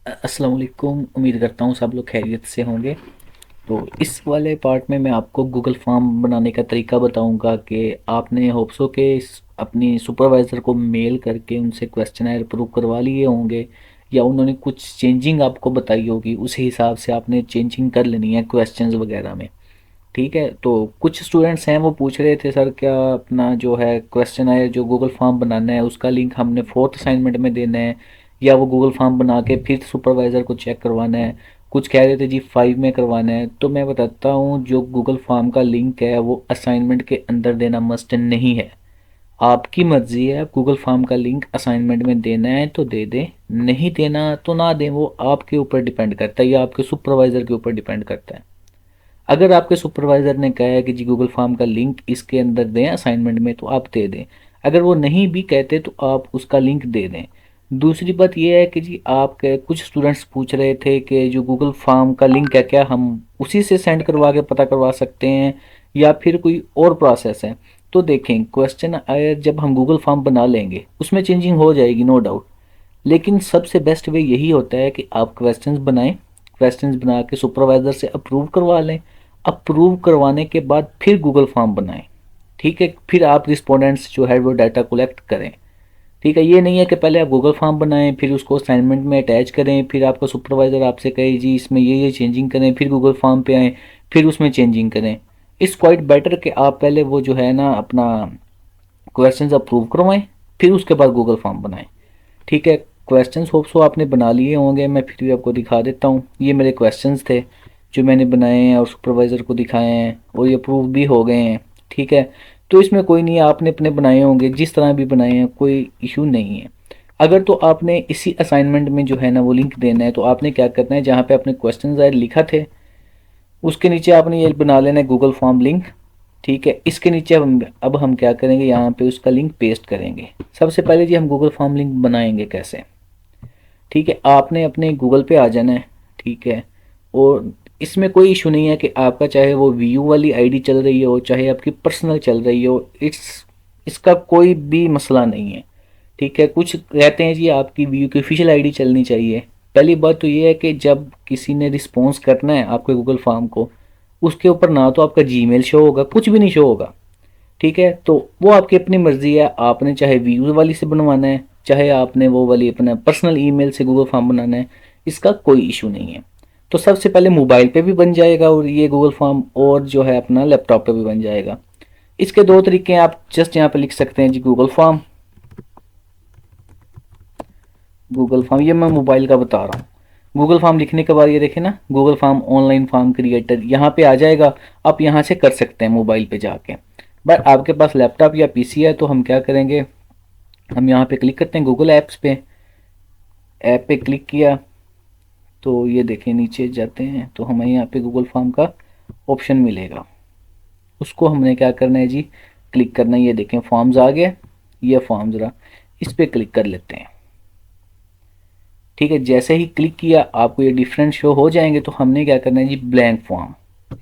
अस्सलाम वालेकुम। उम्मीद करता हूँ सब लोग खैरियत से होंगे। तो इस वाले पार्ट में मैं आपको गूगल फॉर्म बनाने का तरीका बताऊंगा कि आपने होप्सो के अपनी सुपरवाइज़र को मेल करके उनसे क्वेश्चनर अप्रूव करवा लिए होंगे, या उन्होंने कुछ चेंजिंग आपको बताई होगी, उसी हिसाब से आपने चेंजिंग कर लेनी है क्वेश्चंस वगैरह में। ठीक है, तो कुछ स्टूडेंट्स हैं वो पूछ रहे थे सर क्या अपना जो है क्वेश्चन है जो गूगल फॉर्म बनाना है उसका लिंक हमने फोर्थ असाइनमेंट में देना है, या वो गूगल फॉर्म बना के फिर सुपरवाइज़र को चेक करवाना है। कुछ कह रहे थे जी 5 में करवाना है। तो मैं बताता हूँ जो गूगल फॉर्म का लिंक है वो असाइनमेंट के अंदर देना मस्ट नहीं है। आपकी मर्जी है, आप गूगल फॉर्म का लिंक असाइनमेंट में देना है तो दे दें, नहीं देना तो ना दें, वो आपके ऊपर डिपेंड करता है या आपके सुपरवाइज़र के ऊपर डिपेंड करता है। अगर आपके सुपरवाइज़र ने कहा है कि जी गूगल फॉर्म का लिंक इसके अंदर दें असाइनमेंट में, तो आप दे दें। अगर वो नहीं भी कहते तो आप उसका लिंक दे दें। दूसरी बात ये है कि जी आपके कुछ स्टूडेंट्स पूछ रहे थे कि जो गूगल फॉर्म का लिंक है क्या हम उसी से सेंड करवा के पता करवा सकते हैं या फिर कोई और प्रोसेस है। तो देखें, क्वेश्चन जब हम गूगल फॉर्म बना लेंगे उसमें चेंजिंग हो जाएगी, नो डाउट। लेकिन सबसे बेस्ट वे यही होता है कि आप क्वेश्चंस बनाएं, क्वेश्चंस बना के सुपरवाइज़र से अप्रूव करवा लें। अप्रूव करवाने के बाद फिर गूगल फॉर्म बनाएं। ठीक है, फिर आप रिस्पोंडेंट्स जो है वो डाटा कलेक्ट करें। ठीक है, ये नहीं है कि पहले आप गूगल फॉर्म बनाएं फिर उसको असाइनमेंट में अटैच करें, फिर आपका सुपरवाइज़र आपसे कहे जी इसमें ये चेंजिंग करें, फिर गूगल फॉर्म पे आएँ फिर उसमें चेंजिंग करें। इट्स क्वाइट बेटर कि आप पहले वो जो है ना अपना क्वेश्चंस अप्रूव करवाएं, फिर उसके बाद गूगल फॉर्म बनाएं। ठीक है, क्वेश्चंस होप सो आपने बना लिए होंगे, मैं फिर भी आपको दिखा देता हूँ। ये मेरे क्वेश्चंस थे जो मैंने बनाए हैं और सुपरवाइज़र को दिखाए हैं और ये अप्रूव भी हो गए हैं। ठीक है, तो इसमें कोई नहीं है, आपने अपने बनाए होंगे जिस तरह भी बनाए हैं, कोई इशू नहीं है। अगर तो आपने इसी असाइनमेंट में जो है ना वो लिंक देना है, तो आपने क्या करना है, जहाँ पे आपने क्वेश्चन लिखा थे उसके नीचे आपने ये बना लेना है गूगल फॉर्म लिंक। ठीक है, इसके नीचे अब हम क्या करेंगे, यहाँ पे उसका लिंक पेस्ट करेंगे। सबसे पहले जी हम गूगल फॉर्म लिंक बनाएंगे कैसे। ठीक है, आपने अपने गूगल पे आ जाना है। ठीक है, और इसमें कोई इशू नहीं है कि आपका चाहे वो वीयू वाली आईडी चल रही हो चाहे आपकी पर्सनल चल रही हो, इसका कोई भी मसला नहीं है। ठीक है, कुछ कहते हैं जी आपकी वीयू की ऑफिशियल आईडी चलनी चाहिए। पहली बात तो ये है कि जब किसी ने रिस्पॉन्स करना है आपके गूगल फॉर्म को, उसके ऊपर ना तो आपका जीमेल शो होगा, कुछ भी नहीं शो होगा। ठीक है, तो वो आपकी अपनी मर्जी है, आपने चाहे व्यूज वाली से बनवाना है चाहे आपने वो वाली अपना पर्सनल ईमेल से गूगल फॉर्म बनाना है, इसका कोई इशू नहीं है। तो सबसे पहले मोबाइल पे भी बन जाएगा और ये गूगल फॉर्म, और जो है अपना लैपटॉप पे भी बन जाएगा। इसके दो तरीके हैं, आप जस्ट यहाँ पे लिख सकते हैं जी गूगल फॉर्म। गूगल फॉर्म ये मैं मोबाइल का बता रहा हूँ। गूगल फॉर्म लिखने के बाद ये देखें ना, Google form online form creator यहाँ पे आ जाएगा। आप यहाँ से कर सकते हैं मोबाइल पे जाके। बट आपके पास लैपटॉप या पीसी है तो हम क्या करेंगे, हम यहाँ पे क्लिक करते हैं गूगल ऐप्स पे। ऐप पे क्लिक किया तो ये देखें नीचे जाते हैं तो हमें यहाँ पे गूगल फॉर्म का ऑप्शन मिलेगा। उसको हमने क्या करना है जी, क्लिक करना है। ये देखें फॉर्म्स आ गया, ये फॉर्म ज़रा इस पर क्लिक कर लेते हैं। ठीक है, जैसे ही क्लिक किया आपको ये डिफरेंट शो हो जाएंगे, तो हमने क्या करना है जी, ब्लैंक फॉर्म,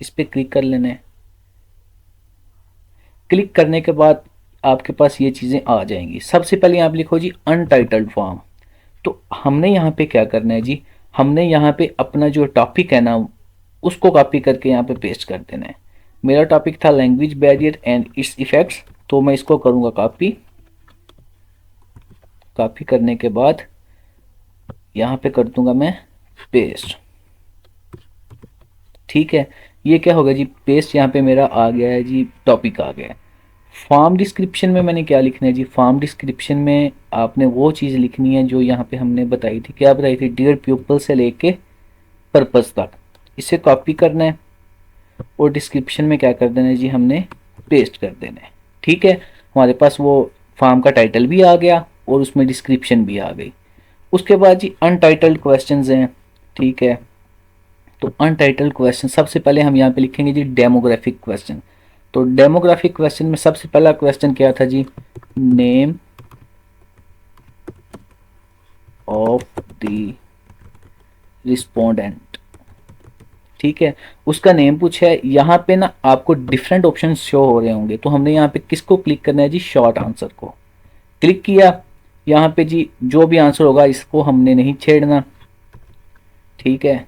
इस पर क्लिक कर लेना है। क्लिक करने के बाद आपके पास ये चीज़ें आ जाएंगी। सबसे पहले आप लिखो जी अनटाइटल्ड फॉर्म। तो हमने यहाँ पे क्या करना है जी, हमने यहाँ पे अपना जो टॉपिक है ना उसको कॉपी करके यहाँ पे पेस्ट कर देना है। मेरा टॉपिक था language barrier and it's effects, तो मैं इसको करूँगा कॉपी। कॉपी करने के बाद यहाँ पे कर दूंगा मैं पेस्ट। ठीक है, ये क्या होगा जी, पेस्ट यहाँ पे मेरा आ गया है जी, टॉपिक आ गया है। फॉर्म डिस्क्रिप्शन में मैंने क्या लिखना है जी, फॉर्म डिस्क्रिप्शन में आपने वो चीज़ लिखनी है जो यहाँ पे हमने बताई थी, क्या बताई थी, डियर पीपल से लेके पर्पस तक। इसे कॉपी करना है और डिस्क्रिप्शन में क्या कर देना है जी, हमने पेस्ट कर देना है। ठीक है, हमारे पास वो फॉर्म का टाइटल भी आ गया और उसमें डिस्क्रिप्शन भी आ गई। उसके बाद जी अनटाइटल्ड क्वेश्चंस हैं। ठीक है, तो अनटाइटल्ड क्वेश्चन सबसे पहले हम यहाँ पे लिखेंगे जी डेमोग्राफिक क्वेश्चन। तो डेमोग्राफिक क्वेश्चन में सबसे पहला क्वेश्चन क्या था जी, नेम ऑफ द रिस्पोंडेंट। ठीक है, उसका नेम पूछा है। यहाँ पे ना आपको डिफरेंट ऑप्शन शो हो रहे होंगे, तो हमने यहाँ पे किसको क्लिक करना है जी, शॉर्ट आंसर को क्लिक किया। यहाँ पे जी जो भी आंसर होगा इसको हमने नहीं छेड़ना। ठीक है,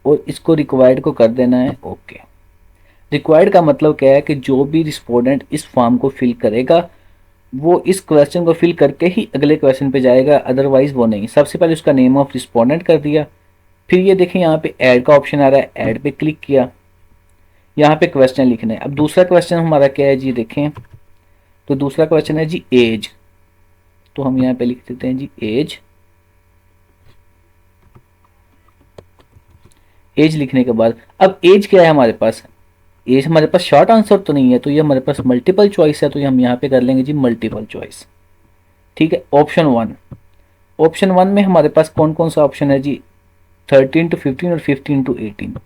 और इसको रिक्वायर्ड को कर देना है ओके। रिक्वायर्ड का मतलब क्या है कि जो भी रिस्पोंडेंट इस फॉर्म को फिल करेगा वो इस क्वेश्चन को फिल करके ही अगले क्वेश्चन पे जाएगा, अदरवाइज वो नहीं। सबसे पहले उसका नेम ऑफ रिस्पोंडेंट कर दिया, फिर ये देखें यहाँ पे ऐड का ऑप्शन आ रहा है, ऐड पे क्लिक किया, यहाँ पे क्वेश्चन लिखना है। अब दूसरा क्वेश्चन हमारा क्या है जी, देखें तो दूसरा क्वेश्चन है जी एज, तो हम यहाँ पे लिख देते हैं जी एज। एज लिखने के बाद अब एज क्या है हमारे पास, एज हमारे पास शॉर्ट आंसर तो नहीं है, तो ये हमारे पास मल्टीपल चॉइस है, तो ये हम यहाँ पे कर लेंगे जी मल्टीपल चॉइस। ठीक है, ऑप्शन वन। ऑप्शन वन में हमारे पास कौन कौन सा ऑप्शन है जी, 13 to 15 और 15 to 18।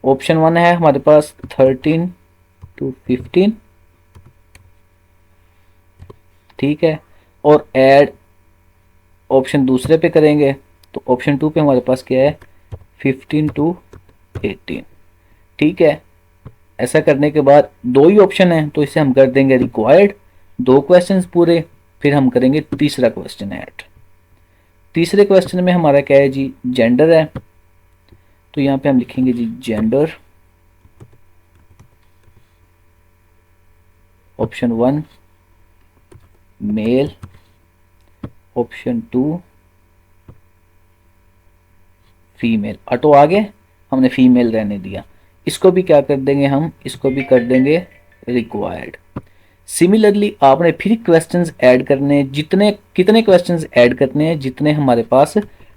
ऑप्शन वन है हमारे पास 13 to 15, ठीक है, और ऐड ऑप्शन दूसरे पे करेंगे तो ऑप्शन टू पे हमारे पास क्या है 15 to 18। ठीक है, ऐसा करने के बाद दो ही ऑप्शन है तो इसे हम कर देंगे रिक्वायर्ड, दो क्वेश्चंस पूरे, फिर हम करेंगे तीसरा क्वेश्चन ऐड। तीसरे क्वेश्चन में हमारा क्या है जी, जेंडर है, तो यहाँ पे हम लिखेंगे जी gender. Option one male, option two female. Auto आ गए, हमने फीमेल रहने दिया। इसको भी क्या कर देंगे हम, इसको भी कर देंगे रिक्वायर्ड। सिमिलरली आपने फिर क्वेश्चंस ऐड करने, जितने कितने क्वेश्चंस ऐड करने हैं जितने हमारे पास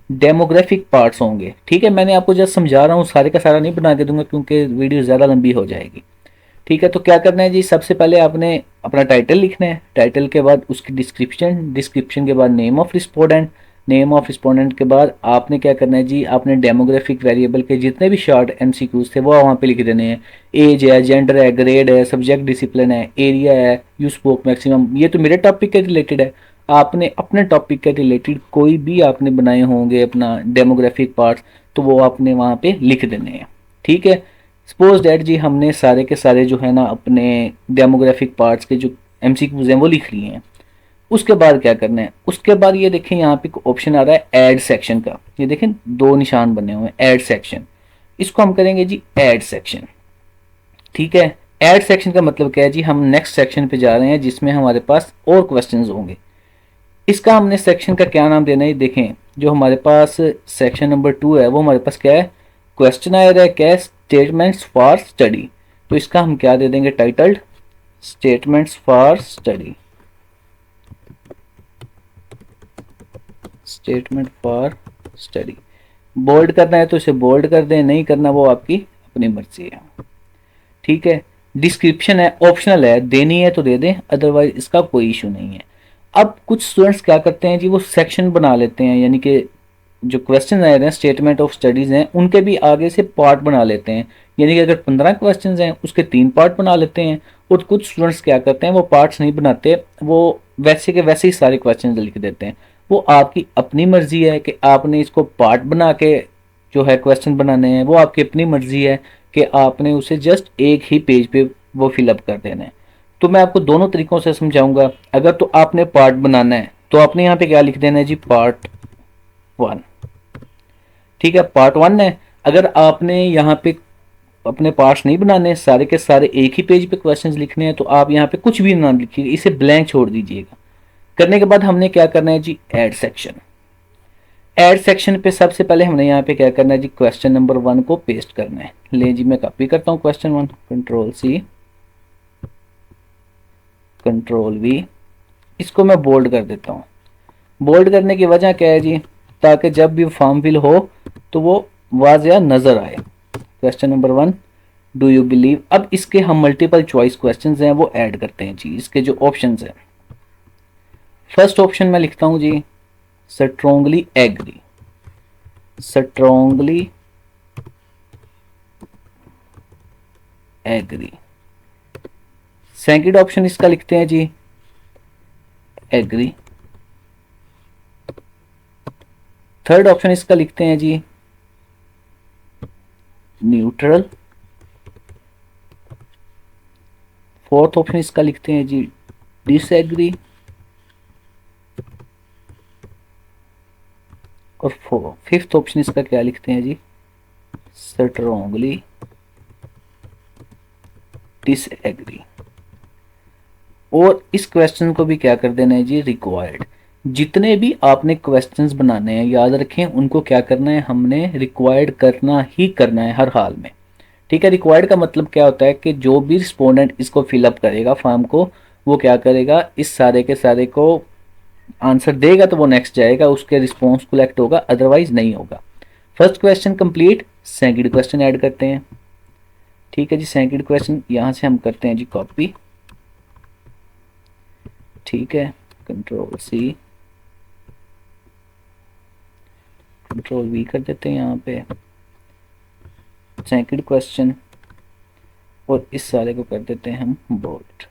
डेमोग्राफिक पार्ट्स होंगे। ठीक है, मैंने आपको जस्ट समझा रहा हूँ, सारे का सारा नहीं बना के दूंगा क्योंकि वीडियो ज़्यादा लंबी हो जाएगी। ठीक है, तो क्या करना है जी, सबसे पहले आपने अपना टाइटल लिखना है, टाइटल के बाद उसकी डिस्क्रिप्शन, डिस्क्रिप्शन के बाद name of respondent, name of respondent के बाद आपने क्या करना है जी, आपने डेमोग्राफिक वेरिएबल के जितने भी शॉर्ट एमसीक्यूज थे वो वहाँ पे लिख देने हैं। एज है, जेंडर है, ग्रेड है, सब्जेक्ट डिसिप्लिन है, एरिया है, यू स्पोक मैक्सिमम, ये तो मेरे टॉपिक के रिलेटेड है। आपने अपने टॉपिक के रिलेटेड कोई भी आपने बनाए होंगे अपना डेमोग्राफिक पार्ट्स, तो वो आपने वहाँ पे लिख देने हैं। ठीक है, सपोज डैट जी हमने सारे के सारे जो है ना अपने डेमोग्राफिक पार्ट्स के जो एमसीक्यूज हैं वो लिख लिए हैं। उसके बाद क्या करना है, उसके बाद ये देखें यहाँ पे ऑप्शन आ रहा है ऐड सेक्शन का, ये देखें दो निशान बने हुए हैं ऐड सेक्शन, इसको हम करेंगे जी ऐड सेक्शन। ठीक है, ऐड सेक्शन का मतलब क्या है जी, हम नेक्स्ट सेक्शन पे जा रहे हैं जिसमें हमारे पास और क्वेश्चंस होंगे। इसका हमने सेक्शन का क्या नाम देना है, देखें जो हमारे पास सेक्शन नंबर 2 है वो हमारे पास क्या है, क्वेश्चन आ रहा है क्या है, स्टेटमेंट्स फॉर स्टडी। तो इसका हम क्या दे देंगे, titled statements for study, statement for study. Bold करना है तो इसे बोल्ड कर दें, नहीं करना वो आपकी अपनी मर्जी है। ठीक है, डिस्क्रिप्शन है ऑप्शनल है, देनी है तो दे दें, अदरवाइज इसका कोई इशू नहीं है। अब कुछ स्टूडेंट्स क्या करते हैं जी, वो सेक्शन बना लेते हैं, यानी कि जो क्वेश्चन आए हैं स्टेटमेंट ऑफ स्टडीज़ हैं उनके भी आगे से पार्ट बना लेते हैं, यानी कि अगर 15 क्वेश्चन हैं उसके 3 पार्ट बना लेते हैं। और कुछ स्टूडेंट्स क्या करते हैं, वो पार्ट्स नहीं बनाते, वो वैसे के वैसे ही सारे क्वेश्चन लिख देते हैं। वो आपकी अपनी मर्जी है कि आपने इसको पार्ट बना के जो है क्वेश्चन बनाने हैं, वो आपकी अपनी मर्जी है कि आपने उसे जस्ट एक ही पेज पे वो फिलअप कर देना है। तो मैं आपको दोनों तरीकों से समझाऊंगा। अगर तो आपने पार्ट बनाना है तो आपने यहाँ पे क्या लिख देना है जी, पार्ट 1। ठीक है, पार्ट 1 है। अगर आपने यहाँ पे अपने पार्ट्स नहीं बनाने, सारे के सारे एक ही पेज पे क्वेश्चंस लिखने हैं, तो आप यहाँ पे कुछ भी नाम लिखिए, इसे ब्लैंक छोड़ दीजिएगा। करने के बाद हमने क्या करना है जी, ऐड सेक्शन। ऐड सेक्शन पे सबसे पहले हमने यहाँ पे क्या करना है जी, क्वेश्चन नंबर 1 को पेस्ट करना है। ले जी मैं कॉपी करता हूँ question 1, control C control V, इसको मैं बोल्ड कर देता हूँ। बोल्ड करने की वजह क्या है जी, ताकि जब भी फॉर्म फिल हो तो वो वाज़िया नज़र आए। Question number 1, do you believe. अब इसके हम मल्टीपल चॉइस क्वेश्चंस हैं वो ऐड करते हैं जी, इसके जो ऑप्शंस हैं। फर्स्ट ऑप्शन में लिखता हूँ जी, strongly agree, strongly agree. Second option इसका लिखते हैं जी, एग्री। थर्ड ऑप्शन इसका लिखते हैं जी, न्यूट्रल। फोर्थ ऑप्शन इसका लिखते हैं जी, डिसएग्री। और फिफ्थ ऑप्शन इसका क्या लिखते हैं जी, स्ट्रांगली डिसएग्री। और इस क्वेश्चन को भी क्या कर देना है जी, रिक्वायर्ड। जितने भी आपने क्वेश्चंस बनाने हैं याद रखें, उनको क्या करना है, हमने रिक्वायर्ड करना ही करना है हर हाल में। ठीक है, रिक्वायर्ड का मतलब क्या होता है कि जो भी रिस्पोंडेंट इसको फिलअप करेगा फॉर्म को, वो क्या करेगा, इस सारे के सारे को आंसर देगा तो वो नेक्स्ट जाएगा, उसके रिस्पॉन्स कलेक्ट होगा, अदरवाइज नहीं होगा। First question complete, second question add करते हैं। ठीक है जी, सेकंड क्वेश्चन यहाँ से हम करते हैं जी कॉपी। ठीक है, कंट्रोल सी कंट्रोल वी कर देते हैं यहाँ पे सेकंड क्वेश्चन, और इस सारे को कर देते हैं हम बोल्ड।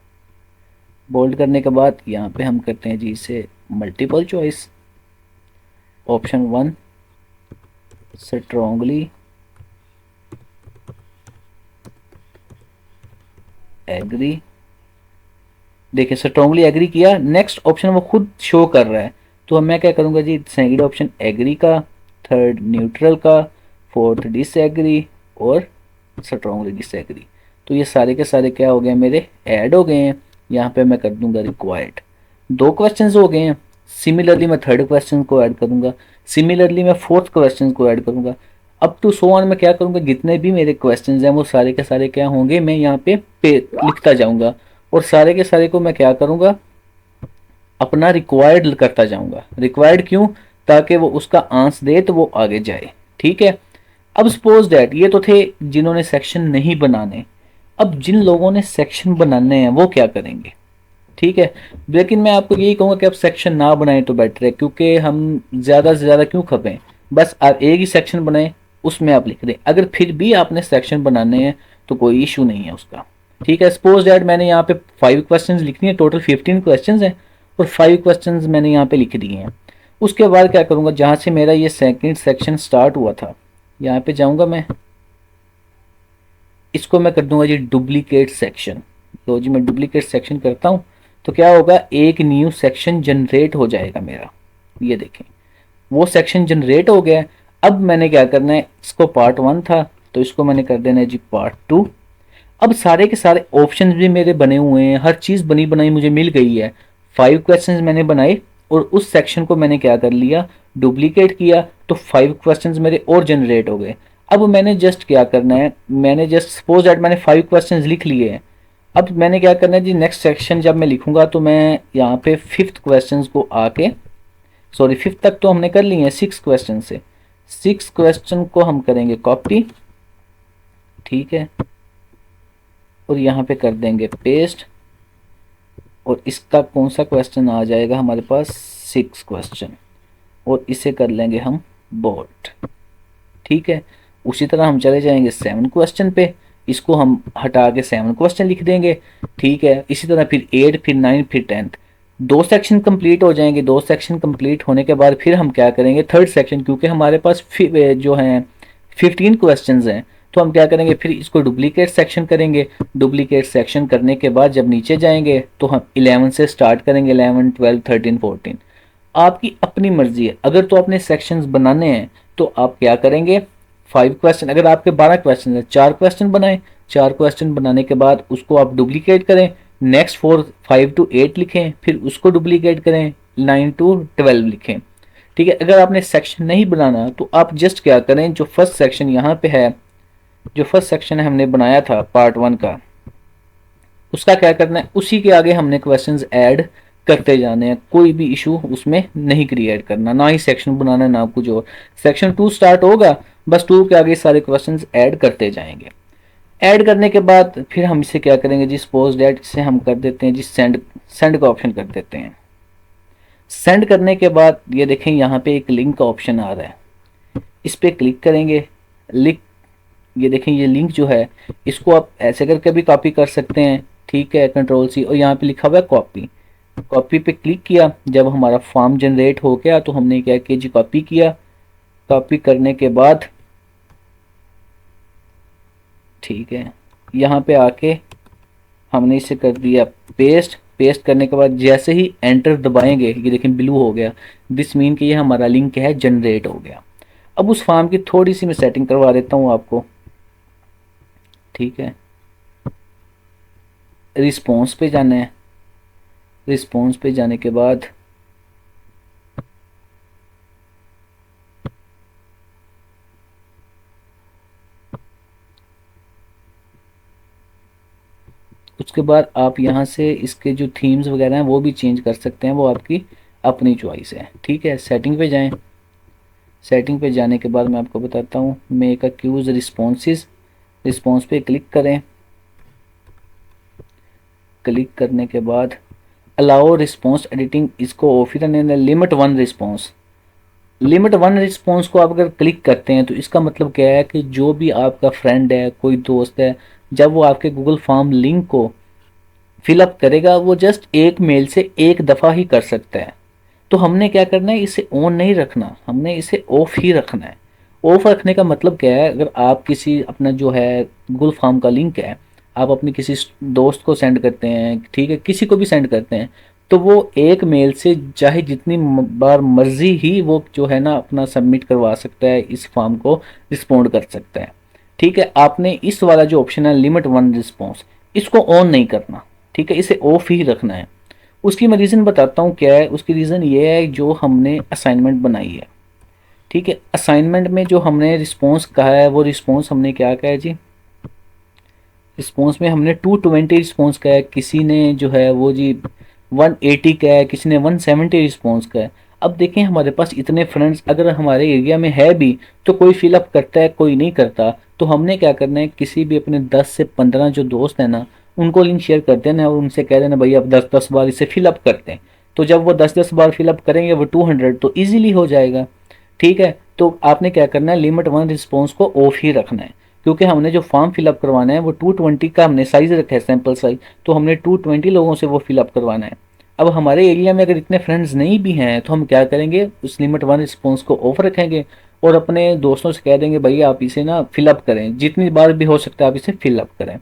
बोल्ड करने के बाद यहाँ पे हम करते हैं जी इसे multiple choice. Option 1 strongly agree. देखिए स्ट्रांगली एग्री किया, नेक्स्ट ऑप्शन वो खुद शो कर रहा है, तो मैं क्या करूँगा जी, सेकंड ऑप्शन एग्री का, थर्ड न्यूट्रल का, फोर्थ डिसएग्री और स्ट्रांगली डिसएग्री। तो ये सारे के सारे क्या हो गए, मेरे ऐड हो गए हैं। यहाँ पे मैं कर दूंगा रिक्वायर्ड। दो क्वेश्चंस हो गए हैं। सिमिलरली मैं थर्ड क्वेश्चन को ऐड करूंगा, सिमिलरली मैं फोर्थ क्वेश्चन को ऐड करूंगा। अप टू सो ऑन मैं क्या करूंगा, जितने भी मेरे क्वेश्चंस हैं वो सारे के सारे क्या होंगे, मैं यहाँ पे लिखता जाऊंगा, और सारे के सारे को मैं क्या करूंगा, अपना रिक्वायर्ड करता जाऊंगा। रिक्वायर्ड क्यों, ताकि वो उसका आंसर दे तो वो आगे जाए। ठीक है, अब सपोज दैट ये तो थे जिन्होंने सेक्शन नहीं बनाने, अब जिन लोगों ने सेक्शन बनाने हैं वो क्या करेंगे। ठीक है, लेकिन मैं आपको यही कहूँगा कि आप सेक्शन ना बनाएं तो बेटर है, क्योंकि हम ज़्यादा से ज़्यादा क्यों खपें, बस आप एक ही सेक्शन बनाएं, उसमें आप लिख दें। अगर फिर भी आपने सेक्शन बनाने हैं तो कोई इशू नहीं है उसका। ठीक है, सपोज दैट मैंने यहाँ पे 5 क्वेश्चन लिखनी है, टोटल 15 क्वेश्चन हैं, और 5 क्वेश्चन मैंने यहाँ पे लिख दिए हैं। उसके बाद क्या करूँगा, जहाँ से मेरा ये सेकेंड सेक्शन स्टार्ट हुआ था, यहाँ पे जाऊँगा मैं, इसको मैं कर दूंगा जी डुप्लीकेट सेक्शन। तो जी मैं डुप्लीकेट सेक्शन करता हूँ, तो क्या होगा, एक न्यू सेक्शन जनरेट हो जाएगा मेरा। ये देखें, वो सेक्शन जनरेट हो गया। अब मैंने क्या करना है, इसको पार्ट 1 था तो इसको मैंने कर देना है जी पार्ट 2। अब सारे के सारे ऑप्शंस भी मेरे बने हुए हैं, हर चीज़ बनी बनाई मुझे मिल गई है। 5 क्वेश्चंस मैंने बनाए और उस सेक्शन को मैंने क्या कर लिया, डुप्लीकेट किया, तो 5 क्वेश्चंस मेरे और जनरेट हो गए। अब मैंने जस्ट क्या करना है, मैंने जस्ट सपोज दैट मैंने 5 क्वेश्चंस लिख लिए हैं। अब मैंने क्या करना है जी, नेक्स्ट सेक्शन जब मैं लिखूंगा तो मैं यहाँ पे फिफ्थ क्वेश्चंस को आके, सॉरी फिफ्थ तक तो हमने कर लिए हैं, 6 क्वेश्चन से 6 क्वेश्चन को हम करेंगे कॉपी। ठीक है, और यहाँ पे कर देंगे पेस्ट, और इसका कौन सा क्वेश्चन आ जाएगा हमारे पास, 6 क्वेश्चन, और इसे कर लेंगे हम बोल्ड। ठीक है, उसी तरह हम चले जाएंगे 7 क्वेश्चन पे, इसको हम हटा के 7 क्वेश्चन लिख देंगे। ठीक है, इसी तरह फिर 8, फिर 9, फिर 10, 2 सेक्शन कंप्लीट हो जाएंगे। 2 सेक्शन कंप्लीट होने के बाद फिर हम क्या करेंगे, थर्ड सेक्शन, क्योंकि हमारे पास जो हैं 15 क्वेश्चंस हैं, तो हम क्या करेंगे, फिर इसको डुप्लीकेट सेक्शन करेंगे। डुप्लीकेट सेक्शन करने के बाद जब नीचे जाएंगे तो हम 11 से स्टार्ट करेंगे, 11, 12, 13, 14। आपकी अपनी मर्जी है, अगर तो अपने सेक्शंस बनाने हैं तो आप क्या करेंगे, 5 क्वेश्चन, अगर आपके 12 क्वेश्चन है 4 क्वेश्चन बनाएं। 4 क्वेश्चन बनाने के बाद उसको आप डुप्लीकेट करें, नेक्स्ट 5 to 8 लिखें, फिर उसको डुप्लीकेट करें, 9 to 12 लिखें। ठीक है, अगर आपने सेक्शन नहीं बनाना तो आप जस्ट क्या करें, जो फर्स्ट सेक्शन यहाँ पे है, जो फर्स्ट सेक्शन हमने बनाया था पार्ट 1 का, उसका क्या करना है, उसी के आगे हमने क्वेश्चंस ऐड करते जाने हैं। कोई भी इशू उसमें नहीं क्रिएट करना, ना ही सेक्शन बनाना, ना कुछ और। सेक्शन 2 स्टार्ट होगा, बस 2 के आगे सारे क्वेश्चंस ऐड करते जाएंगे। ऐड करने के बाद फिर हम इसे क्या करेंगे जी, सपोज दैट इसे हम कर देते हैं जी सेंड। सेंड का ऑप्शन कर देते हैं। सेंड करने के बाद ये देखें यहाँ पे एक लिंक का ऑप्शन आ रहा है, इस पर क्लिक करेंगे। लिंक, ये देखें ये लिंक जो है, इसको आप ऐसे करके भी कॉपी कर सकते हैं। ठीक है, कंट्रोल सी, और यहाँ पे लिखा हुआ है कॉपी। कॉपी पे क्लिक किया, जब हमारा फॉर्म जनरेट हो गया तो हमने क्या किया जी, कॉपी किया। कॉपी करने के बाद ठीक है, यहाँ पे आके हमने इसे कर दिया पेस्ट। पेस्ट करने के बाद जैसे ही एंटर दबाएंगे, ये देखें ब्लू हो गया, दिस मीन कि ये हमारा लिंक है जनरेट हो गया। अब उस फॉर्म की थोड़ी सी मैं सेटिंग करवा देता हूँ आपको, ठीक है। रिस्पॉन्स पे जाना है, रिस्पॉन्स पे जाने के बाद उसके बाद आप यहाँ से इसके जो थीम्स वगैरह हैं वो भी चेंज कर सकते हैं, वो आपकी अपनी चॉइस है, ठीक है। सेटिंग पे जाएं, सेटिंग पे जाने के बाद मैं आपको बताता हूँ, मेक अक्यूज रिस्पॉन्सेज, रिस्पॉन्स पे क्लिक करें। क्लिक करने के बाद अलाउ रिस्पॉन्स एडिटिंग, इसको ऑफ ही रहने दें। Limit one response, limit one response को आप अगर क्लिक करते हैं तो इसका मतलब क्या है कि जो भी आपका फ्रेंड है, कोई दोस्त है, जब वो आपके गूगल फॉर्म लिंक को फिलअप करेगा वो जस्ट एक मेल से एक दफ़ा ही कर सकता है। तो हमने क्या करना है, इसे ऑन नहीं रखना, हमने इसे ऑफ ही रखना है। ऑफ रखने का मतलब क्या है, अगर आप किसी अपना जो है गूगल फॉर्म का लिंक है, आप अपने किसी दोस्त को सेंड करते हैं, ठीक है, किसी को भी सेंड करते हैं, तो वो एक मेल से चाहे जितनी बार मर्जी ही वो जो है ना अपना सबमिट करवा सकता है, इस फॉर्म को रिस्पॉन्ड कर सकता है, ठीक है। आपने इस वाला जो ऑप्शन है लिमिट वन रिस्पॉन्स, इसको ऑन नहीं करना, ठीक है, इसे ऑफ ही रखना है। उसकी मैं रीज़न बताता हूँ क्या है। उसकी रीज़न ये है, जो हमने असाइनमेंट बनाई है, ठीक है, असाइनमेंट में जो हमने रिस्पॉन्स कहा है वो रिस्पॉन्स हमने क्या कहा है जी, रिस्पॉन्स में हमने 220 रिस्पॉन्स का है, किसी ने जो है वो जी 180 का है, किसी ने 170 रिस्पॉन्स का है। अब देखें हमारे पास इतने फ्रेंड्स अगर हमारे एरिया में है भी तो कोई फिलअप करता है, कोई नहीं करता। तो हमने क्या करना है, किसी भी अपने 10 से 15 जो दोस्त हैं ना, उनको लिंक शेयर कर देना और उनसे कह देना भाई अब 10-10 बार इसे फिलअप करते हैं। तो जब वो 10-10 बार फिलअप करेंगे वो 200 तो ईजिली हो जाएगा, ठीक है। तो आपने क्या करना है, लिमिट वन रिस्पॉन्स को ऑफ ही रखना है, क्योंकि हमने जो फॉर्म फिलअप करवाना है वो 220 का हमने साइज़ रखा है, सैम्पल साइज, तो हमने 220 लोगों से वो फिलअप करवाना है। अब हमारे एरिया में अगर इतने फ्रेंड्स नहीं भी हैं तो हम क्या करेंगे, उस लिमिट वन रिस्पॉन्स को ऑफ रखेंगे और अपने दोस्तों से कह देंगे भाई आप इसे ना फिलअप करें, जितनी बार भी हो सकता है आप इसे फिलअप करें,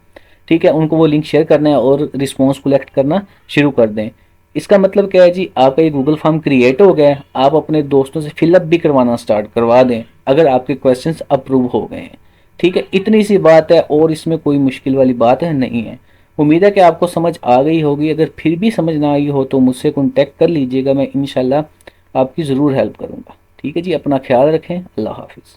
ठीक है। उनको वो लिंक शेयर करना है और रिस्पॉन्स कलेक्ट करना शुरू कर दें। इसका मतलब क्या है जी, आपका ये गूगल फॉर्म क्रिएट हो गया है, आप अपने दोस्तों से फिलअप भी करवाना स्टार्ट करवा दें अगर आपके क्वेश्चंस अप्रूव हो गए हैं, ठीक है। इतनी सी बात है और इसमें कोई मुश्किल वाली बात है नहीं है। उम्मीद है कि आपको समझ आ गई होगी। अगर फिर भी समझ ना आई हो तो मुझसे कॉन्टैक्ट कर लीजिएगा, मैं इंशाल्लाह आपकी ज़रूर हेल्प करूँगा, ठीक है जी। अपना ख्याल रखें, अल्लाह हाफिज़।